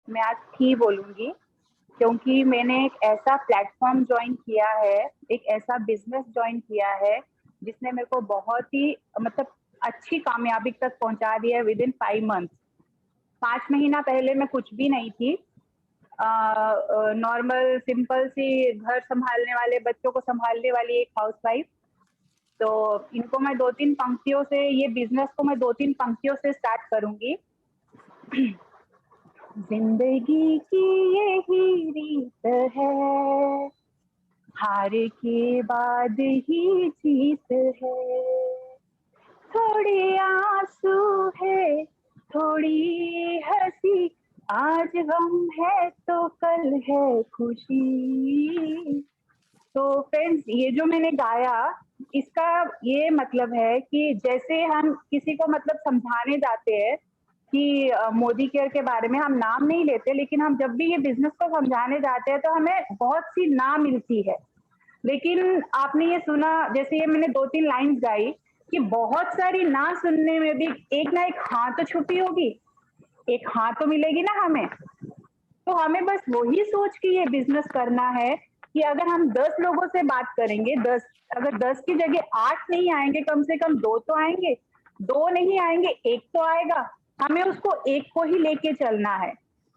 मैं आज थी बोलूँगी, क्योंकि मैंने एक ऐसा प्लेटफ़ॉर्म जॉइन किया है, एक ऐसा बिज़नेस जॉइन किया है, जिसने मेरे को बहुत ही मतलब अच्छी कामयाबी तक पहुँचा दिया है विदिन 5 मंथ्स। 5 महीना पहले मैं कुछ भी नहीं थी। नॉर्मल सिंपल सी घर सँभालने वाले, बच्चों को सँभालने वाली एक हाउसवाइफ़। तो इनको मैं 2-3 पंक्तियों से ये बिज़नेस को मैं 2-3 पंक्तियों से स्टार्ट करूँगी। ज़िंदगी की यही रीत है, हार के बाद ही जीत है। थोड़ी आँसू है, थोड़ी हँसी, आज गम है तो कल है खुशी। तो फ्रेंड्स, ये जो मैंने गाया, इसका ये मतलब है कि जैसे हम किसी को मतलब समझाने जाते हैं कि मोदी केयर के बारे में हम नाम नहीं लेते, लेकिन हम जब भी ये बिज़नेस को समझाने जाते हैं तो हमें बहुत सी ना मिलती है। लेकिन आपने ये सुना, जैसे ये मैंने 2-3 लाइन्स गाई कि बहुत सारी ना सुनने में भी एक ना एक हाँ तो छुपी होगी, एक हाँ तो मिलेगी ना हमें। तो हमें बस वही सोच के ये बिज़नेस करना है कि अगर हम 10 लोगों से बात करेंगे, 10 अगर 10 की जगह 8 नहीं आएँगे, कम से कम 2 तो आएँगे, 2 नहीं आएँगे, 1 तो आएगा। हमें उसको एक को ही लेके चलना है।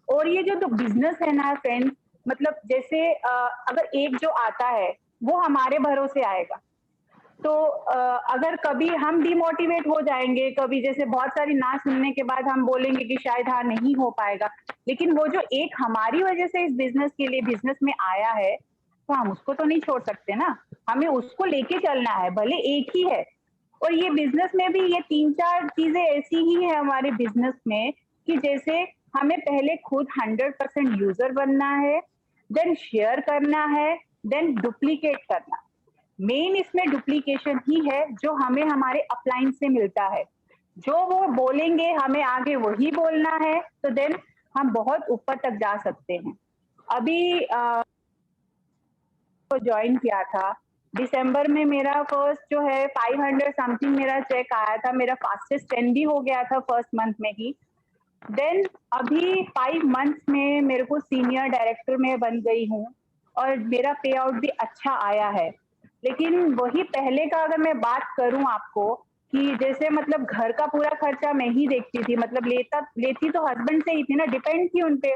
और ये जो तो बिज़नेस है ना फ्रेंड्स, मतलब जैसे अगर एक जो आता है, वो हमारे भरोसे आएगा। तो अगर कभी हम डिमोटिवेट हो जाएँगे, कभी जैसे बहुत सारी ना सुनने के बाद हम बोलेंगे कि शायद हाँ, नहीं हो पाएगा। लेकिन वो जो एक हमारी वज़ह से इस बिज़नेस के लिए बिज़नेस में आया है, तो हम उसको तो नहीं छोड़ सकते ना। हमें उसको लेके चलना है, भले एक ही है। और ये बिज़नेस में भी ये 3-4 चीज़ें ऐसी ही हैं हमारे बिज़नेस में कि जैसे हमें पहले खुद 100% यूज़र बनना है, देन शेयर करना है, देन डुप्लीकेट करना। मेन इसमें डुप्लीकेशन ही है जो हमें हमारे अपलाइन से मिलता है। जो वो बोलेंगे हमें आगे वही बोलना है, तो देन हम बहुत ऊपर तक जा सकते हैं। अभी को जॉइन किया था, दिसंबर में मेरा फर्स्ट जो है 500 समथिंग मेरा चेक आया था, मेरा फास्टेस्ट 10 भी हो गया था फर्स्ट मंथ में ही। देन अभी 5 मंथ्स में मेरे को सीनियर डायरेक्टर में बन गई हूँ और मेरा पे आउट भी अच्छा आया है। लेकिन वही पहले का अगर मैं बात करूँ आपको कि जैसे मतलब घर का पूरा खर्चा मैं ही देखती थी, मतलब लेती तो हस्बैंड से ही थी ना, डिपेंड थी उन पे।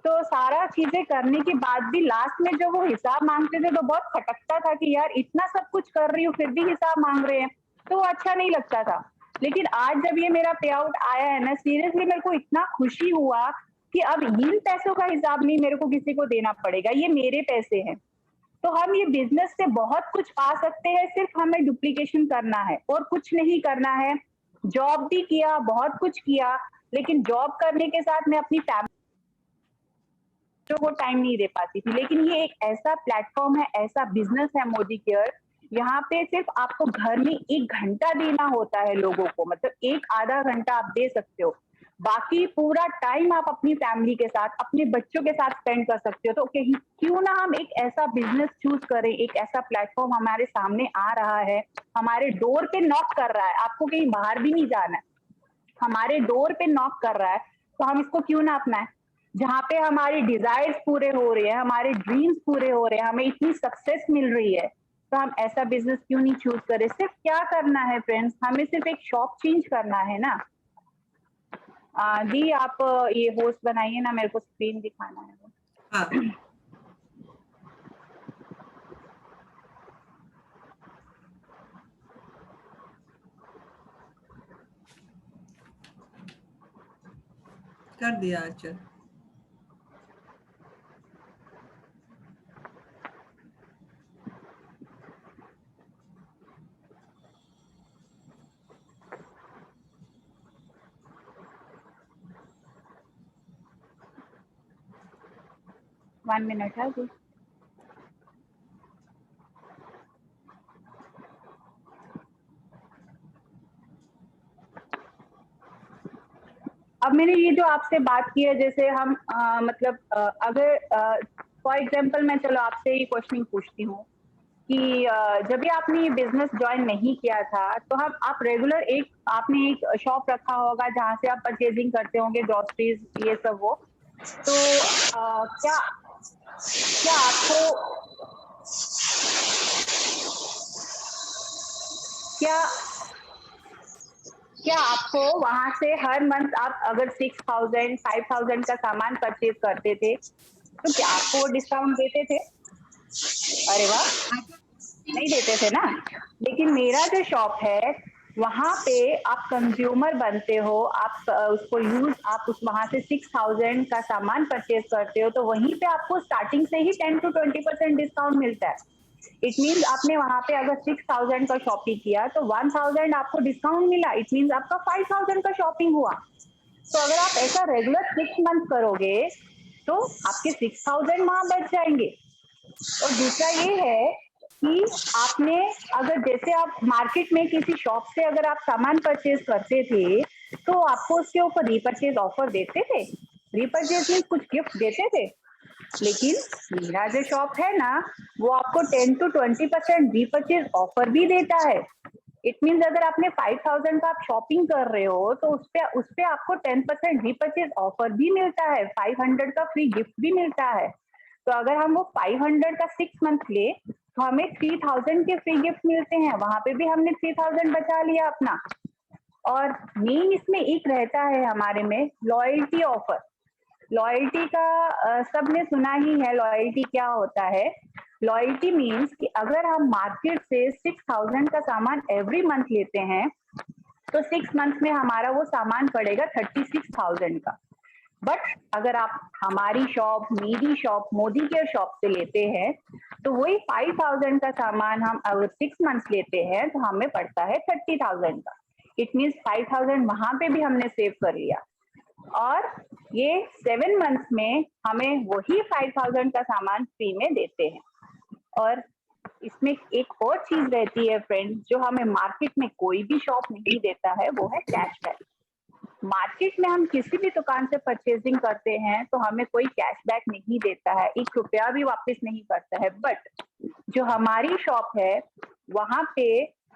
तो सारा चीज़ें करने के बाद भी लास्ट में जो वो हिसाब माँगते थे तो बहुत खटकता था कि यार इतना सब कुछ कर रही हूँ फिर भी हिसाब माँग रहे हैं, तो वो अच्छा नहीं लगता था। लेकिन आज जब ये मेरा पे आउट आया है ना, सीरियसली मेरे को इतना खुशी हुआ कि अब इन पैसों का हिसाब नहीं मेरे को किसी को देना पड़ेगा, ये मेरे पैसे हैं। तो हम ये बिज़नेस से बहुत कुछ पा सकते हैं, सिर्फ हमें डुप्लीकेशन करना है और कुछ नहीं करना है। जॉब भी किया, बहुत कुछ किया, लेकिन जॉब करने के साथ मैं अपनी बच्चों को टाइम नहीं दे पाती थी। लेकिन ये एक ऐसा प्लेटफ़ॉर्म है, ऐसा बिज़नेस है मोदी केयर, यहाँ पे सिर्फ़ आपको घर में 1 घंटा देना होता है लोगों को, मतलब 1 आधा घंटा आप दे सकते हो। बाकी पूरा टाइम आप अपनी फैमिली के साथ, अपने बच्चों के साथ स्पेंड कर सकते हो। तो कहीं क्यों ना हम एक ऐसा बिज़नेस चूज़ करें, एक ऐसा प्लेटफ़ॉर्म हमारे सामने आ रहा है, हमारे डोर पे नॉक कर रहा है, आपको कहीं बाहर भी नहीं जाना है। हमारे डोर पे नॉक कर रहा है, तो हम इसको क्यों ना अपनाएँ? जहाँ पे हमारे डिज़ायर्स पूरे हो रहे हैं, हमारे ड्रीम्स पूरे हो रहे हैं, हमें इतनी सक्सेस मिल रही है, तो हम ऐसा बिज़नेस क्यों नहीं चूज़ करें? सिर्फ़ क्या करना है फ्रेंड्स, हमें सिर्फ़ एक शॉप चेंज करना है ना। दी आप ये होस्ट बनाइए ना, मेरे को स्क्रीन दिखाना है वो। हाँ, कर दिया आचर। 1 मिनट है अभी। अब मैंने ये जो आपसे बात की है, जैसे हम मतलब अगर फॉर एग्ज़ाम्पल मैं चलो आपसे ये क्वेश्चनिंग पूछती हूँ कि जब भी आपने ये बिज़नेस जॉइन नहीं किया था, तो हम आप रेगुलर आपने एक शॉप रखा होगा जहाँ से आप परचेज़िंग करते होंगे ग्रोसरीज़ ये सब वो। तो क्या क्या आपको क्या आपको वहां से हर मंथ आप अगर 6,000 5,000 का सामान परचेज करते थे तो क्या आपको वो डिस्काउंट देते थे? अरे वाह, नहीं देते थे ना। लेकिन मेरा जो शॉप है वहां पे आप कंज्यूमर बनते हो, आप उसको यूज आप उस वहां से 6,000 का सामान परचेज करते हो तो वहीं पे आपको स्टार्टिंग से ही 10 to 20% डिस्काउंट मिलता है। इट मीन्स आपने वहां पे अगर 6,000 का शॉपिंग किया तो 1,000 आपको डिस्काउंट मिला, इट मीन्स आपका 5,000 का शॉपिंग हुआ। तो अगर आप ऐसा रेगुलर 6 मंथ करोगे तो आपके 6,000 वहां बच जाएंगे। और दूसरा ये है कि आपने अगर जैसे आप मार्केट में किसी शॉप से अगर आप सामान परचेज करते थे तो आपको उसके ऊपर रीपरचेज ऑफर देते थे। रीपरचेज मीन्स कुछ गिफ्ट देते थे। लेकिन मेरा जो शॉप है ना वो आपको 10 to 20% रीपरचेज ऑफर भी देता है। इट मीन्स अगर आपने 5,000 का आप शॉपिंग कर रहे हो तो उस पे आपको 10% रीपरचेज ऑफर भी मिलता है, 500 का फ्री गिफ्ट भी मिलता है। तो अगर हम वो 500 का 6 मंथ ले तो हमें 3,000 के फ्री गिफ्ट मिलते हैं, वहां पे भी हमने 3,000 बचा लिया अपना। और मेन इसमें एक रहता है हमारे में लॉयल्टी ऑफर। लॉयल्टी का सबने सुना ही है, लॉयल्टी क्या होता है। लॉयल्टी मीन्स कि अगर हम मार्केट से 6,000 का सामान एवरी मंथ लेते हैं तो 6 मंथ में हमारा वो सामान पड़ेगा 36,000 का। बट अगर आप हमारी शॉप, मेरी शॉप, मोदी केयर शॉप से लेते हैं तो वही 5,000 का सामान हम अगर 6 मंथ लेते हैं तो हमें पड़ता है 30,000 का। इट मीन्स 5,000 वहां पे भी हमने सेव कर लिया। और ये 7 मंथ्स में हमें वही 5,000 का सामान फ्री में देते हैं। और इसमें एक और चीज रहती है फ्रेंड जो हमें मार्केट में कोई भी शॉप नहीं देता है, वो है कैशबैक। मार्केट में हम किसी भी दुकान से परचेजिंग करते हैं तो हमें कोई कैशबैक नहीं देता है, 1 रुपया भी वापस नहीं करता है। बट जो हमारी शॉप है वहां पे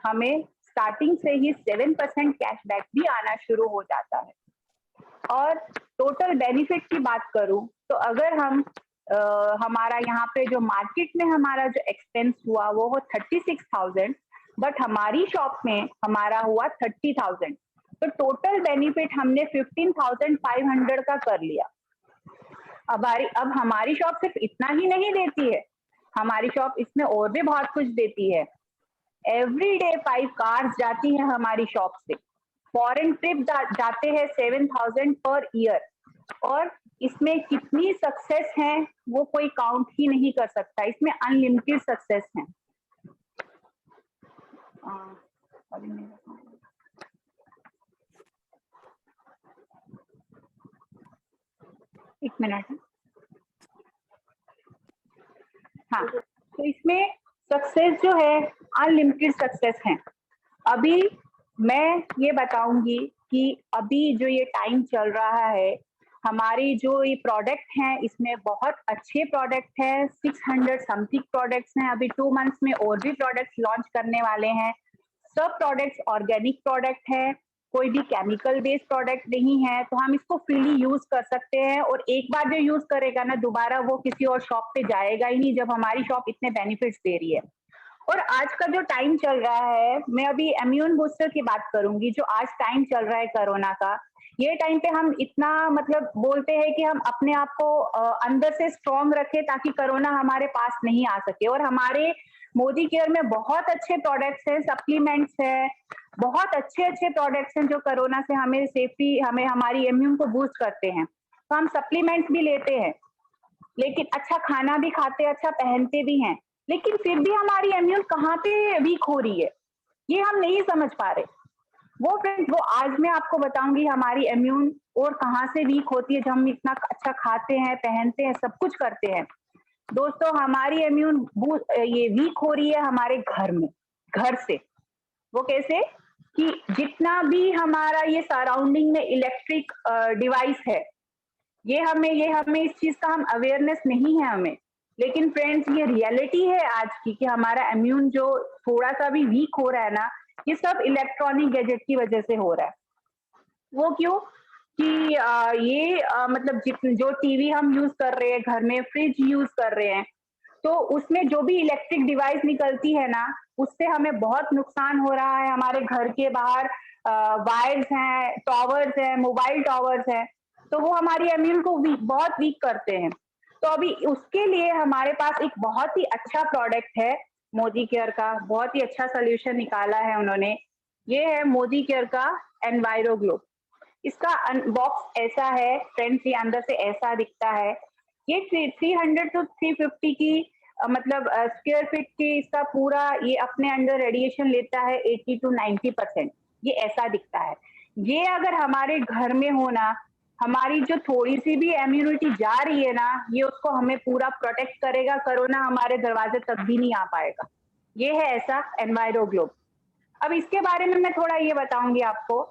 हमें स्टार्टिंग से ही 7% कैशबैक भी आना शुरू हो जाता है। और टोटल बेनिफिट की बात करूं तो अगर हम हमारा यहाँ पे जो मार्केट में हमारा जो एक्सपेंस हुआ वो हो 36,000, बट हमारी शॉप में हमारा हुआ 30,000। तो टोटल बेनिफिट हमने 15,500 का कर लिया। अब हमारी शॉप सिर्फ इतना ही नहीं देती है, हमारी शॉप इसमें और भी बहुत कुछ देती है। एवरी डे 5 कार्स जाती हैं हमारी शॉप से। फॉरेन ट्रिप जाते हैं 7,000 पर ईयर। और इसमें कितनी सक्सेस है वो कोई काउंट ही नहीं कर सकता, इसमें अनलिमिटेड सक्सेस है। एक मिनट। हाँ, तो इसमें सक्सेस जो है अनलिमिटेड सक्सेस है। अभी मैं ये बताऊंगी कि अभी जो ये टाइम चल रहा है, हमारी जो ये प्रोडक्ट हैं इसमें बहुत अच्छे प्रोडक्ट हैं, 600 समथिंग प्रोडक्ट्स हैं। अभी 2 मंथ्स में और भी प्रोडक्ट्स लॉन्च करने वाले हैं। सब प्रोडक्ट्स ऑर्गेनिक प्रोडक्ट हैं, कोई भी केमिकल बेस्ड प्रोडक्ट नहीं है, तो हम इसको फ्रीली यूज कर सकते हैं। और एक बार जो यूज करेगा ना दोबारा वो किसी और शॉप पे जाएगा ही नहीं, जब हमारी शॉप इतने बेनिफिट्स दे रही है। और आज का जो टाइम चल रहा है, मैं अभी इम्यून बूस्टर की बात करूंगी, जो आज टाइम चल रहा है कोरोना का। ये टाइम पे हम इतना मतलब बोलते हैं कि हम अपने आप को अंदर से स्ट्रांग रखें ताकि कोरोना हमारे पास नहीं आ सके। और हमारे मोदी केयर में बहुत अच्छे प्रोडक्ट्स हैं, सप्लीमेंट्स हैं, बहुत अच्छे अच्छे प्रोडक्ट्स हैं जो कोरोना से हमें सेफ्टी, हमें हमारी इम्यून को बूस्ट करते हैं। तो हम सप्लीमेंट्स भी लेते हैं, लेकिन अच्छा खाना भी खाते हैं, अच्छा पहनते भी हैं, लेकिन फिर भी हमारी इम्यून कहाँ पे वीक हो रही है ये हम नहीं समझ पा रहे। वो फ्रेंड्स वो आज मैं आपको बताऊंगी हमारी इम्यून और कहाँ से वीक होती है जब हम इतना अच्छा खाते हैं, पहनते हैं, सब कुछ करते हैं। दोस्तों हमारी इम्यून ये वीक हो रही है हमारे घर में, घर से। वो कैसे कि जितना भी हमारा ये सराउंडिंग में इलेक्ट्रिक डिवाइस है, ये हमें इस चीज का हम अवेयरनेस नहीं है हमें। लेकिन फ्रेंड्स ये रियलिटी है आज की कि हमारा इम्यून जो थोड़ा सा भी वीक हो रहा है ना, ये सब इलेक्ट्रॉनिक गैजेट की वजह से हो रहा है। वो क्यों? कि ये मतलब जो टीवी हम यूज कर रहे हैं घर में, फ्रिज यूज कर रहे हैं, तो उसमें जो भी इलेक्ट्रिक डिवाइस निकलती है ना, उससे हमें बहुत नुकसान हो रहा है। हमारे घर के बाहर वायर्स हैं, टॉवर्स हैं, मोबाइल टॉवर्स हैं, तो वो हमारी इम्यून को बहुत वीक करते हैं। तो अभी उसके लिए हमारे पास एक बहुत ही अच्छा प्रोडक्ट है मोदी केयर का, बहुत ही अच्छा सोल्यूशन निकाला है उन्होंने। ये है मोदी केयर का एनवायरो ग्लो। इसका बॉक्स ऐसा है फ्रेंड्स, ये अंदर से ऐसा दिखता है। ये 300 टू 350 की मतलब स्क्वायर फीट की इसका पूरा ये अपने अंदर रेडिएशन लेता है 80 टू 90%। ये ऐसा दिखता है। ये अगर हमारे घर में हो ना, हमारी जो थोड़ी सी भी इम्यूनिटी जा रही है ना, ये उसको हमें पूरा प्रोटेक्ट करेगा, कोरोना हमारे दरवाजे तक भी नहीं आ पाएगा। ये है ऐसा एनवायरो ग्लोब। अब इसके बारे में मैं थोड़ा ये बताऊंगी आपको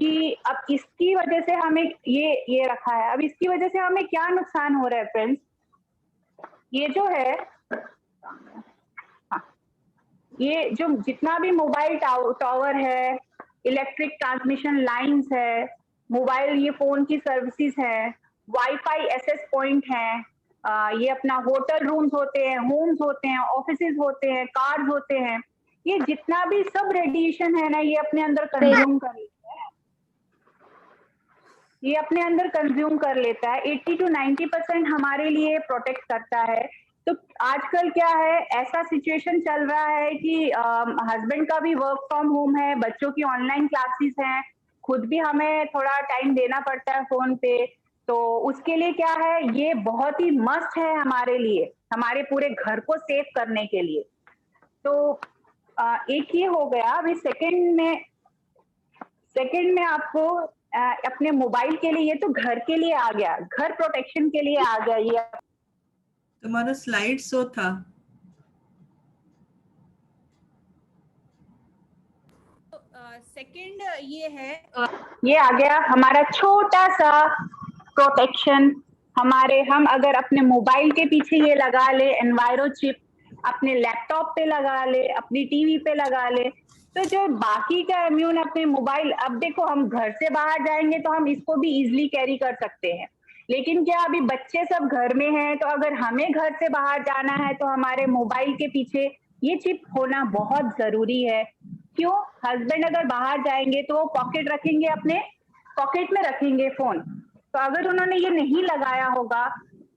कि अब इसकी वजह से हमें ये रखा है। अब इसकी वजह से हमें क्या नुकसान हो रहा है फ्रेंड्स, ये जो है, हाँ, ये जो जितना भी मोबाइल टावर है, इलेक्ट्रिक ट्रांसमिशन लाइंस है, मोबाइल ये फोन की सर्विसेज है, वाईफाई एक्सेस पॉइंट है, ये अपना होटल रूम्स होते हैं, होम्स होते हैं, ऑफिसेज होते हैं, कार्स होते हैं, ये जितना भी सब रेडिएशन है ना, ये अपने अंदर कंज्यूम कर लेता है। ये अपने अंदर कंज्यूम कर लेता है। 80 टू 90% हमारे लिए प्रोटेक्ट करता है। तो आजकल क्या है, ऐसा सिचुएशन चल रहा है कि हस्बैंड का भी वर्क फ्रॉम होम है, बच्चों की ऑनलाइन क्लासेस हैं, खुद भी हमें थोड़ा टाइम देना पड़ता है फोन पे। तो उसके लिए क्या है, ये बहुत ही मस्ट है हमारे लिए, हमारे पूरे घर को सेव करने के लिए। तो एक ये हो गया। अभी सेकंड में आपको अपने मोबाइल के लिए, ये तो घर के लिए आ गया, घर प्रोटेक्शन के लिए आ गया ये। तुम्हारा स्लाइड शो था। सेकंड ये है, ये आ गया हमारा छोटा सा प्रोटेक्शन। हम अगर अपने मोबाइल के पीछे ये लगा ले एनवायरो चिप, अपने लैपटॉप पे लगा ले, अपनी टीवी पे लगा ले, तो जो बाकी का इम्यून अपने मोबाइल, अब देखो हम घर से बाहर जाएंगे तो हम इसको भी इजिली कैरी कर सकते हैं, लेकिन क्या अभी बच्चे सब घर में हैं, तो अगर हमें घर से बाहर जाना है तो हमारे मोबाइल के पीछे ये चिप होना बहुत जरूरी है। क्यों, हस्बैंड अगर बाहर जाएंगे तो वो पॉकेट रखेंगे, अपने पॉकेट में रखेंगे फोन, तो अगर उन्होंने ये नहीं लगाया होगा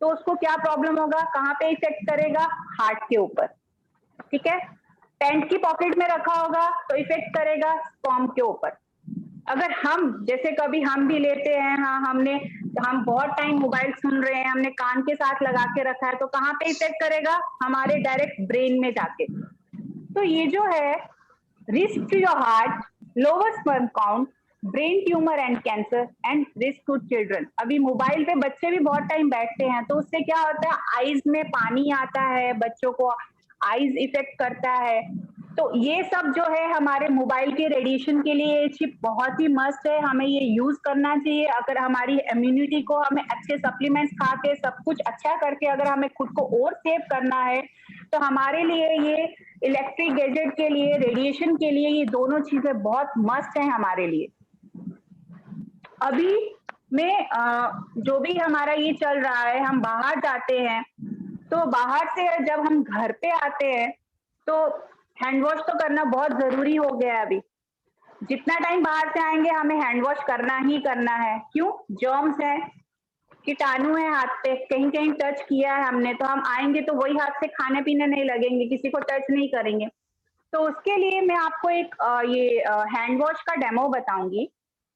तो उसको क्या प्रॉब्लम होगा, कहाँ पे इफेक्ट करेगा, हार्ट के ऊपर। ठीक है, पैंट की पॉकेट में रखा होगा तो इफेक्ट करेगा स्पर्म के ऊपर। अगर हम जैसे कभी हम भी लेते हैं, हाँ हम बहुत टाइम मोबाइल सुन रहे हैं, हमने कान के साथ लगा के रखा है, तो कहाँ पे इफेक्ट करेगा, हमारे डायरेक्ट ब्रेन में जाके। तो ये जो है, risk to your heart, lower sperm count, brain tumour and cancer and risk to children. अभी मोबाइल पे बच्चे भी बहुत टाइम बैठते हैं, तो उससे क्या होता है, आईज में पानी आता है, बच्चों को आईज इफेक्ट करता है। तो ये सब जो है हमारे मोबाइल के रेडिएशन के लिए ये चिप बहुत ही मस्त है, हमें ये यूज करना चाहिए। अगर हमारी इम्यूनिटी को हमें अच्छे सप्लीमेंट्स खा के सब कुछ अच्छा करके अगर हमें खुद को और सेव करना है, तो हमारे लिए ये इलेक्ट्रिक गैजेट के लिए, रेडिएशन के लिए, ये दोनों चीजें बहुत मस्त है हमारे लिए। अभी में जो भी हमारा ये चल रहा है, हम बाहर जाते हैं, तो बाहर से जब हम घर पे आते हैं तो हैंड वॉश तो करना बहुत जरूरी हो गया है। अभी जितना टाइम बाहर से आएंगे हमें हैंड वॉश करना ही करना है। क्यों, जर्म्स है, कीटाणु है हाथ पे, कहीं कहीं टच किया है हमने तो हम आएंगे तो वही हाथ से खाने पीने नहीं लगेंगे, किसी को टच नहीं करेंगे। तो उसके लिए मैं आपको एक ये हैंड वॉश का डेमो बताऊंगी,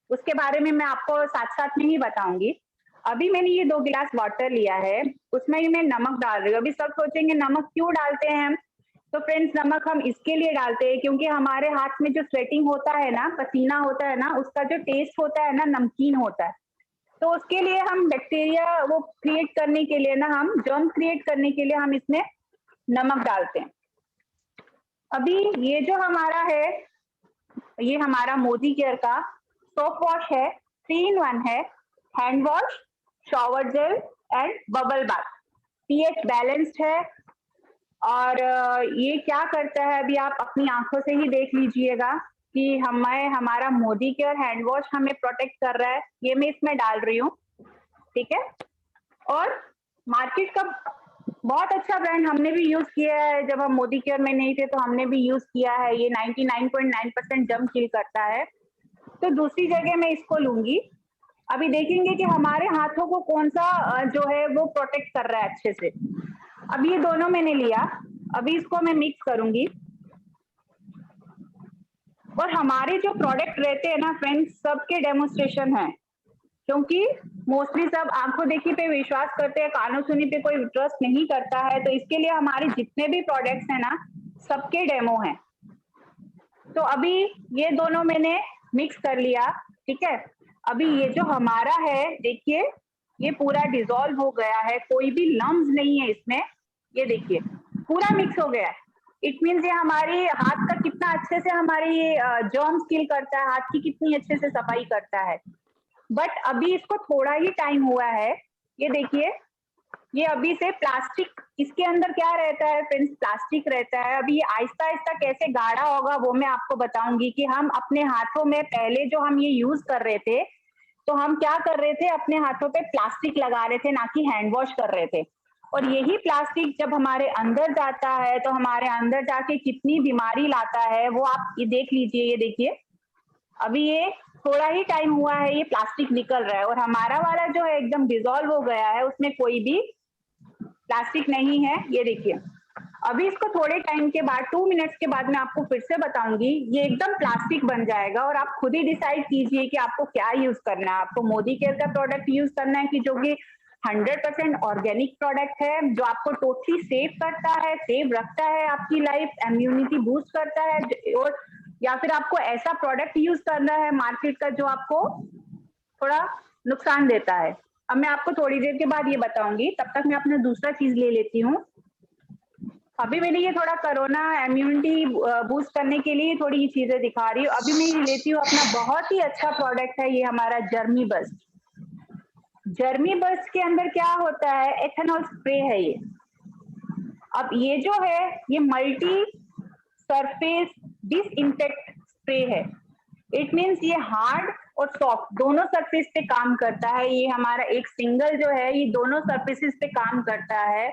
उसके बारे में मैं आपको साथ साथ में ही बताऊंगी। अभी मैंने ये 2 गिलास वाटर लिया है, उसमें ही मैं नमक डाल रही हूँ। अभी सब सोचेंगे नमक क्यों डालते हैं हम, तो फ्रेंड्स नमक हम इसके लिए डालते हैं क्योंकि हमारे हाथ में जो स्वेटिंग होता है ना, पसीना होता है ना, उसका जो टेस्ट होता है ना, नमकीन होता है। तो उसके लिए हम बैक्टीरिया वो क्रिएट करने के लिए ना, हम जर्म क्रिएट करने के लिए हम इसमें नमक डालते हैं। अभी ये जो हमारा है, ये हमारा मोदी केयर का सोप वॉश है, 3 in 1 है, hand wash, shower gel and bubble bath, pH balanced है। और ये क्या करता है, अभी आप अपनी आंखों से ही देख लीजिएगा। कि हमारा मोदी केयर हैंड वॉश हमें प्रोटेक्ट कर रहा है, ये मैं इसमें डाल रही हूँ, ठीक है। और मार्केट का बहुत अच्छा ब्रांड हमने भी यूज किया है, जब हम मोदी केयर में नहीं थे तो हमने भी यूज किया है। ये 99.9% जम किल करता है। तो दूसरी जगह मैं इसको लूंगी। अभी देखेंगे कि हमारे हाथों को कौन सा जो है वो प्रोटेक्ट कर रहा है अच्छे से। अब ये दोनों मैंने लिया, अभी इसको मैं मिक्स करूंगी। और हमारे जो प्रोडक्ट रहते हैं ना फ्रेंड्स, सबके डेमोन्स्ट्रेशन है, क्योंकि मोस्टली सब आंखों देखी पे विश्वास करते हैं, कानों सुनी पे कोई ट्रस्ट नहीं करता है। तो इसके लिए हमारे जितने भी प्रोडक्ट्स हैं ना, सबके डेमो हैं। तो अभी ये दोनों मैंने मिक्स कर लिया, ठीक है। अभी ये जो हमारा है, देखिए ये पूरा डिसॉल्व हो गया है, कोई भी लम्स नहीं है इसमें। ये देखिए पूरा मिक्स हो गया है। इट मीन्स ये हमारी हाथ का कितना अच्छे से हमारी ये जर्म्स किल करता है, हाथ की कितनी अच्छे से सफाई करता है। बट अभी इसको थोड़ा ही टाइम हुआ है। ये देखिए, ये अभी से प्लास्टिक, इसके अंदर क्या रहता है फ्रेंड्स, प्लास्टिक रहता है। अभी ये आहिस्ता आहिस्ता कैसे गाढ़ा होगा वो मैं आपको बताऊंगी। कि हम अपने हाथों में पहले जो हम ये यूज कर रहे थे, तो हम क्या कर रहे थे, अपने हाथों पे प्लास्टिक लगा रहे थे, ना कि हैंड वॉश कर रहे थे। और यही प्लास्टिक जब हमारे अंदर जाता है तो हमारे अंदर जाके कितनी बीमारी लाता है, वो आप ये देख लीजिए। ये देखिए अभी ये थोड़ा ही टाइम हुआ है, ये प्लास्टिक निकल रहा है, और हमारा वाला जो है एकदम डिसॉल्व हो गया है, उसमें कोई भी प्लास्टिक नहीं है। ये देखिए अभी इसको थोड़े टाइम के बाद, 2 मिनट्स के बाद मैं आपको फिर से बताऊंगी, ये एकदम प्लास्टिक बन जाएगा। और आप खुद ही डिसाइड कीजिए कि आपको क्या यूज करना है। आपको मोदी केयर का प्रोडक्ट यूज करना है कि जो कि 100% ऑर्गेनिक प्रोडक्ट है, जो आपको टोटली सेफ करता है, सेव रखता है, आपकी लाइफ इम्यूनिटी बूस्ट करता है। और या फिर आपको ऐसा प्रोडक्ट यूज करना है मार्केट का जो आपको थोड़ा नुकसान देता है। अब मैं आपको थोड़ी देर के बाद ये बताऊंगी, तब तक मैं अपना दूसरा चीज ले लेती हूँ। अभी मैंने ये थोड़ा कोरोना इम्यूनिटी बूस्ट करने के लिए थोड़ी ये चीजें दिखा रही हूँ। अभी मैं लेती हूँ अपना बहुत ही अच्छा प्रोडक्ट है, ये हमारा जर्मी बस्ट। जर्मी बस्ट के अंदर क्या होता है, एथेनॉल स्प्रे है ये। अब ये जो है ये मल्टी सरफेस डिसइंफेक्ट स्प्रे है। इट मीन्स ये हार्ड और सॉफ्ट दोनों सरफेस पे काम करता है। ये हमारा एक सिंगल जो है ये दोनों सरफेसेस पे काम करता है।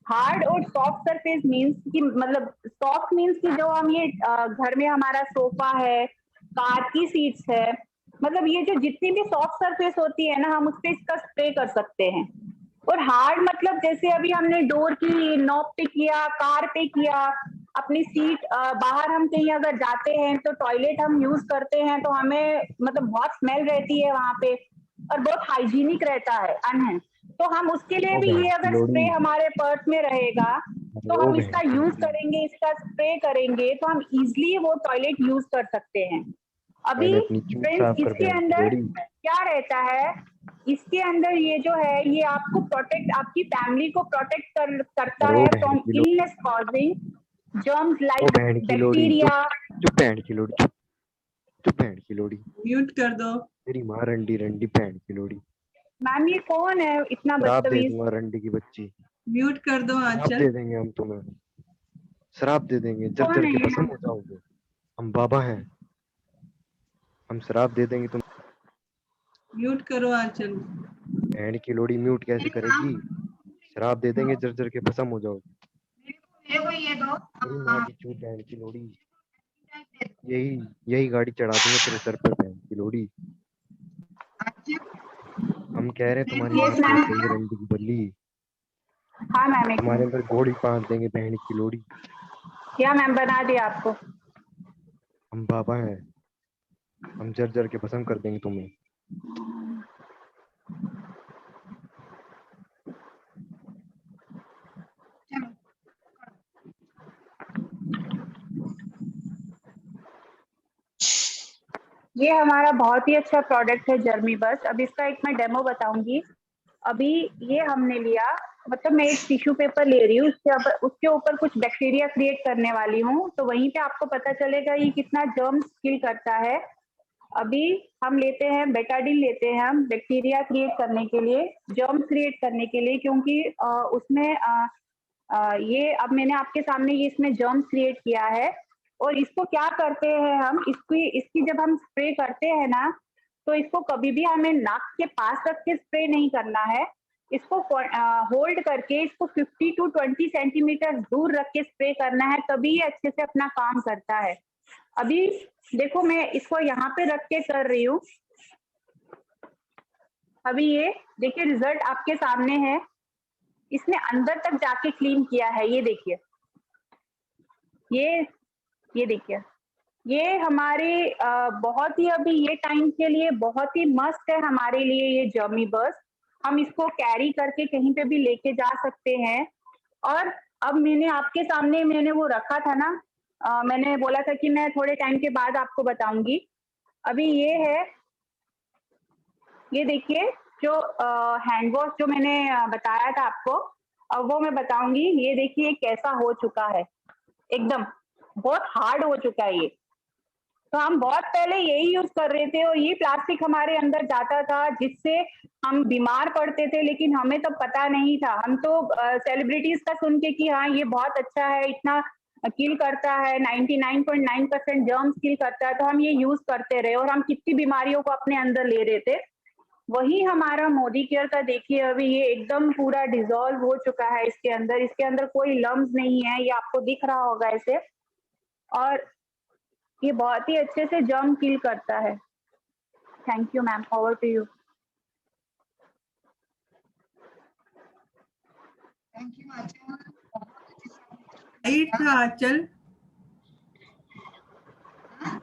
हार्ड और सॉफ्ट सरफेस मीन्स कि मतलब सॉफ्ट मीन्स कि जो हम ये घर में हमारा सोफा है, कार की सीट्स है, मतलब ये जो जितनी भी सॉफ्ट सरफेस होती है ना, हम उस पर इसका स्प्रे कर सकते हैं। और हार्ड मतलब जैसे अभी हमने डोर की नॉब पे किया, कार पे किया, अपनी सीट, बाहर हम कहीं अगर जाते हैं तो टॉयलेट हम यूज करते हैं तो हमें मतलब बहुत स्मेल रहती है वहां पे, और बहुत हाइजीनिक रहता है अनहैंड। तो हम उसके लिए ओ भी बहन ये की अगर लोड़ी। स्प्रे हमारे पर्स में रहेगा तो ओ हम बहन इसका की यूज लोड़ी। करेंगे, इसका स्प्रे करेंगे तो हम इजिली वो टॉयलेट यूज कर सकते हैं। अभी पहले अपनी चूत फ्रेंड्स साफ कर इसके बहन की अंदर लोड़ी। क्या रहता है, इसके अंदर ये जो है ये आपको प्रोटेक्ट, आपकी फैमिली को प्रोटेक्ट करता अरे ओ है बहन फ्रॉम की लोड़ी। इलनेस कॉजिंग जर्म्स ओ लाइक बहन की लोड़ी, चुप। बैक्टीरिया। चुप बहन की लोड़ी, चुप। चुप बहन की लोड़ी। म्यूट कर दो। तेरी माँ रंडी रंडी बहन की लोड़ी। मैम ये कौन है इतना शराब दे बदतमीज? दूंगा रंडी की बच्ची। म्यूट कर दो शराब आंचल। दे देंगे हम तुम्हें। शराब दे देंगे, जर कौन जर है के ये? भस्म हो जाओगे। हम बाबा हैं। हम शराब दे देंगे तुम। म्यूट करो आंचल। बहन की लोड़ी म्यूट कैसे करेगी? शराब दे देंगे, जर जर के भस्म हो जाओगे। तेरी माँ की चूत बहन की लोड़ी। यही यही गाड़ी चढ़ा दूंगा तेरे सर पर बहन की लोड़ी। हम कह रहे हैं तुम्हारी माँ यस सही मैम। सही रंडी की बल्ली। हाँ मैम, एक तुम्हारे मिनट। अंदर गोली बांध देंगे बहन की लोड़ी। क्या मैम, बना दिया आपको? हम बाबा हैं। हम जर जर के भस्म कर देंगे तुम्हें। ये हमारा बहुत ही अच्छा प्रोडक्ट है जर्मी बस्ट। अब इसका एक मैं डेमो बताऊंगी। अभी ये हमने लिया, मतलब मैं एक टिश्यू पेपर ले रही हूँ, उसके ऊपर कुछ बैक्टीरिया क्रिएट करने वाली हूँ, तो वहीं पे आपको पता चलेगा ये कितना जर्म्स किल करता है। अभी हम लेते हैं बेटाडिन, लेते हैं हम बैक्टीरिया क्रिएट करने के लिए, जर्म्स क्रिएट करने के लिए, क्योंकि उसमें ये अब मैंने आपके सामने ये इसमें जर्म्स क्रिएट किया है। और इसको क्या करते हैं हम, इसकी जब हम स्प्रे करते हैं ना, तो इसको कभी भी हमें नाक के पास रख के स्प्रे नहीं करना है। इसको होल्ड करके इसको 50 to 20 सेंटीमीटर दूर रख के स्प्रे करना है, तभी ये अच्छे से अपना काम करता है। अभी देखो मैं इसको यहाँ पे रख के कर रही हूँ। अभी ये देखिए रिजल्ट आपके सामने है, इसने अंदर तक जाके क्लीन किया है। ये देखिए, ये देखिए, ये हमारे बहुत ही अभी ये टाइम के लिए बहुत ही मस्त है हमारे लिए ये जर्मी बर्स्ट। हम इसको कैरी करके कहीं पे भी लेके जा सकते हैं। और अब मैंने आपके सामने मैंने वो रखा था ना, मैंने बोला था कि मैं थोड़े टाइम के बाद आपको बताऊंगी। अभी ये है, ये देखिए जो हैंड वॉश जो मैंने बताया था आपको, अब वो मैं बताऊंगी। ये देखिए कैसा हो चुका है, एकदम बहुत हार्ड हो चुका है ये। तो हम बहुत पहले यही यूज कर रहे थे और ये प्लास्टिक हमारे अंदर जाता था जिससे हम बीमार पड़ते थे, लेकिन हमें तो पता नहीं था। हम तो सेलिब्रिटीज का सुन के कि हाँ ये बहुत अच्छा है, इतना किल करता है, 99.9% जर्म्स किल करता है, तो हम ये यूज करते रहे और हम कितनी बीमारियों को अपने अंदर ले रहे थे। वही हमारा मोदी केयर का देखिए, अभी ये एकदम पूरा डिसॉल्व हो चुका है इसके अंदर कोई लम्स नहीं है, ये आपको दिख रहा होगा ऐसे। और ये बहुत ही अच्छे से जर्म किल करता है। Thank you ma'am, over to you. Thank you Anchal. Slide था आंचल,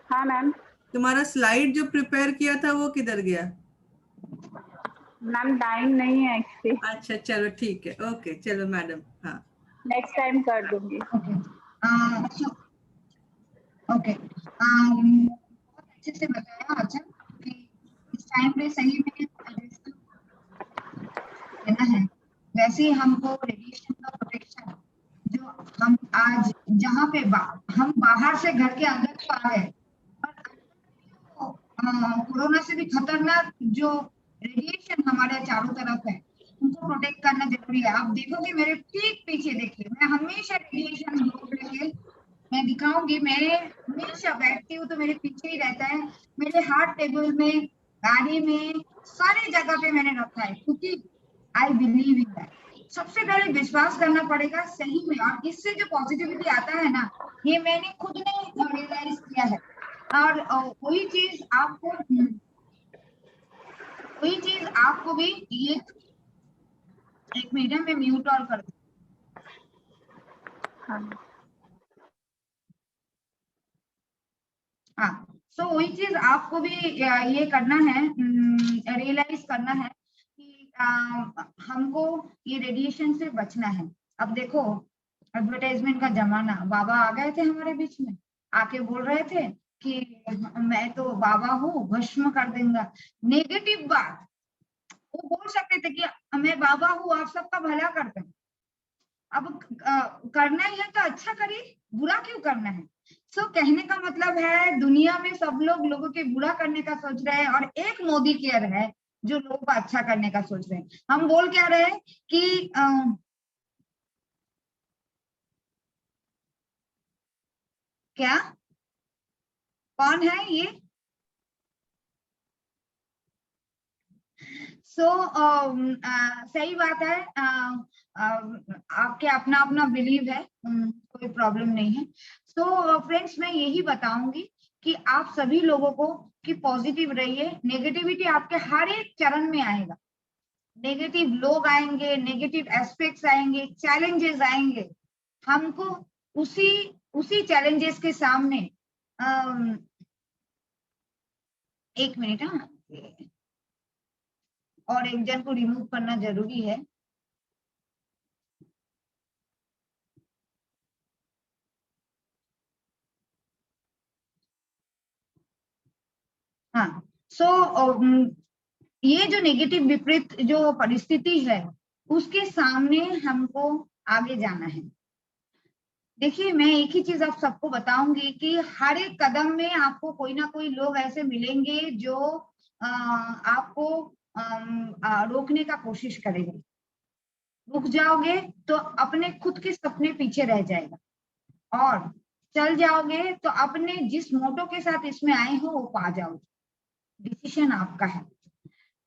हाँ मैम। तुम्हारा स्लाइड जो प्रिपेयर किया था वो किधर गया? मैम टाइम नहीं है एक्चुअली। अच्छा चलो ठीक है, ओके चलो मैडम, हाँ नेक्स्ट टाइम कर दूंगी। ओके बहुत अच्छे से बताया आंचल कि इस टाइम पे सही में लेना है। वैसे ही हमको रेडिएशन का प्रोटेक्शन जो हम आज जहाँ पे हम बाहर से घर के अंदर तो आ गए, कोरोना से भी खतरनाक जो रेडिएशन हमारे चारों तरफ है उनको प्रोटेक्ट करना जरूरी है। आप देखोगे मेरे ठीक पीछे, देखिए मैं हमेशा रेडिएशन ग्लोब लेके मैं दिखाऊंगी। मैं हमेशा बैठती हूँ तो मेरे पीछे ही रहता है, मेरे हाथ टेबल में, गाड़ी में, सारी जगह पे मैंने रखा है, क्योंकि आई बिलीव इन दैट। सबसे पहले विश्वास करना पड़ेगा सही में, और इससे जो पॉजिटिविटी आता है ना, ये मैंने खुद ने रियलाइज किया है। और वही चीज आपको भी ये, एक मिनट में म्यूट और कर दूं। हाँ, सो वही चीज आपको भी ये करना है, रियलाइज करना है कि हमको ये रेडिएशन से बचना है। अब देखो एडवर्टाइजमेंट का जमाना, बाबा आ गए थे हमारे बीच में, आके बोल रहे थे कि मैं तो बाबा हूँ, भस्म कर दूंगा। नेगेटिव बात वो बोल सकते थे कि मैं बाबा हूँ, आप सबका भला करते हैं। अब करना ही है तो अच्छा करिए, बुरा क्यों करना है। सो कहने का मतलब है दुनिया में सब लोगों के बुरा करने का सोच रहे हैं, और एक मोदी केयर है जो लोगों को अच्छा करने का सोच रहे हैं। हम बोल क्या रहे हैं कि क्या कौन है ये? सही बात है, आपके अपना अपना बिलीव है, कोई प्रॉब्लम नहीं है। फ्रेंड्स मैं यही बताऊंगी कि आप सभी लोगों को कि पॉजिटिव रहिए। नेगेटिविटी आपके हर एक चरण में आएगा, नेगेटिव लोग आएंगे, नेगेटिव एस्पेक्ट्स आएंगे, चैलेंजेस आएंगे। हमको उसी चैलेंजेस के सामने एक मिनट, हाँ, और एक जन को रिमूव करना जरूरी है। हाँ, ये जो नेगेटिव विपरीत जो परिस्थिति है उसके सामने हमको आगे जाना है। देखिए मैं एक ही चीज आप सबको बताऊंगी कि हर एक कदम में आपको कोई ना कोई लोग ऐसे मिलेंगे जो आपको रोकने का कोशिश करेंगे। रुक जाओगे तो अपने खुद के सपने पीछे रह जाएगा। और चल जाओगे तो अपने जिस मोटो के साथ इसमें आए हो वो पा जाओगे। डिसीजन आपका है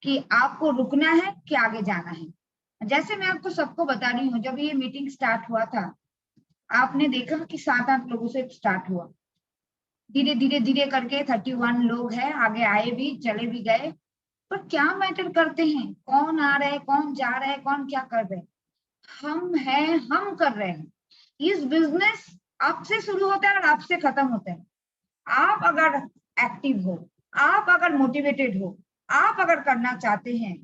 कि आपको रुकना है कि आगे जाना है। जैसे मैं आपको सबको बता रही हूँ, जब ये मीटिंग स्टार्ट हुआ था आपने देखा कि 7-8 लोगों से स्टार्ट हुआ, धीरे धीरे धीरे करके 31 लोग हैं, आगे आए भी चले भी गए। पर क्या मैटर करते हैं कौन आ रहा है कौन जा रहा है कौन क्या कर रहे हैं, हम हैं, हम कर रहे हैं। इस बिजनेस आपसे शुरू होता है और आपसे खत्म होता है। आप अगर एक्टिव हो, आप अगर मोटिवेटेड हो, आप अगर करना चाहते हैं,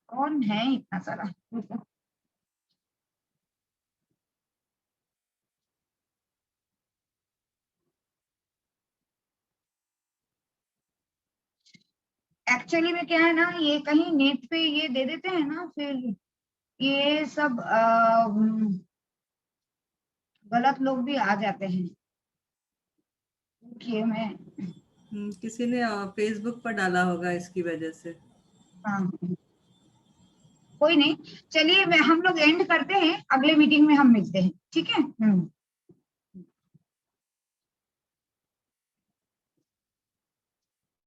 कौन है इतना सारा। एक्चुअली में क्या है ना, ये कहीं नेट पे ये दे देते हैं ना, फिर ये सब गलत लोग भी आ जाते हैं। देखिए मैं किसी ने फेसबुक पर डाला होगा इसकी वजह से। हाँ कोई नहीं, चलिए मैं हम लोग एंड करते हैं, अगले मीटिंग में हम मिलते हैं, ठीक है।